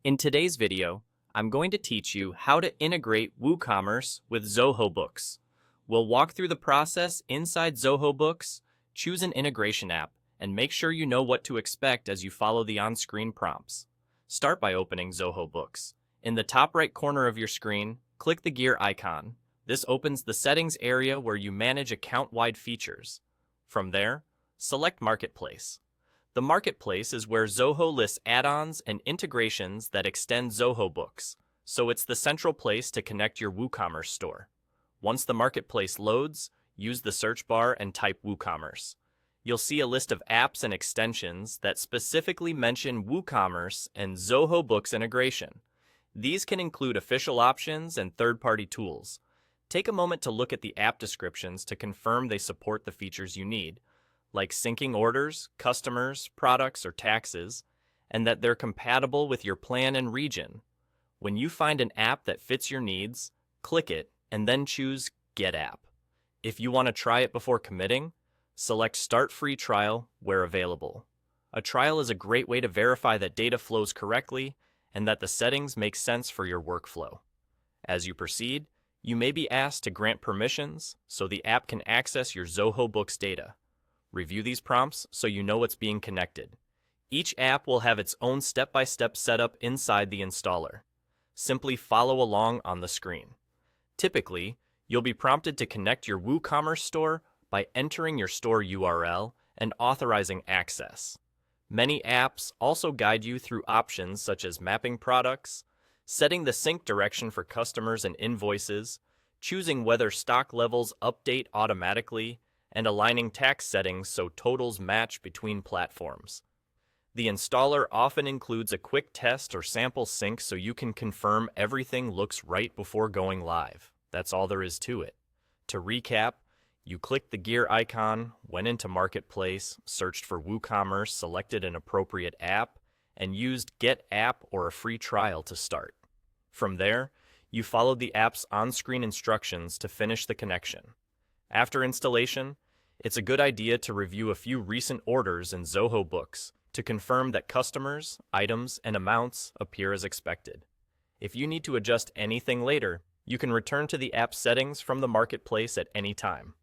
In today's video, I'm going to teach you how to integrate WooCommerce with Zoho Books. We'll walk through the process inside Zoho Books, choose an integration app, and make sure you know what to expect as you follow the on-screen prompts. Start by opening Zoho Books. In the top right corner of your screen, click the gear icon. This opens the settings area where you manage account-wide features. From there, select Marketplace. The Marketplace is where Zoho lists add-ons and integrations that extend Zoho Books, so it's the central place to connect your WooCommerce store. Once the Marketplace loads, use the search bar and type WooCommerce. You'll see a list of apps and extensions that specifically mention WooCommerce and Zoho Books integration. These can include official options and third-party tools. Take a moment to look at the app descriptions to confirm they support the features you need, like syncing orders, customers, products, or taxes, and that they're compatible with your plan and region. When you find an app that fits your needs, click it and then choose Get App. If you want to try it before committing, select Start Free Trial where available. A trial is a great way to verify that data flows correctly and that the settings make sense for your workflow. As you proceed, you may be asked to grant permissions so the app can access your Zoho Books data. Review these prompts so you know what's being connected. Each app will have its own step-by-step setup inside the installer. Simply follow along on the screen. Typically, you'll be prompted to connect your WooCommerce store by entering your store URL and authorizing access. Many apps also guide you through options such as mapping products, setting the sync direction for customers and invoices, choosing whether stock levels update automatically, and aligning tax settings so totals match between platforms. The installer often includes a quick test or sample sync so you can confirm everything looks right before going live. That's all there is to it. To recap, you clicked the gear icon, went into Marketplace, searched for WooCommerce, selected an appropriate app, and used Get App or a free trial to start. From there, you followed the app's on-screen instructions to finish the connection. After installation, it's a good idea to review a few recent orders in Zoho Books to confirm that customers, items, and amounts appear as expected. If you need to adjust anything later, you can return to the app settings from the Marketplace at any time.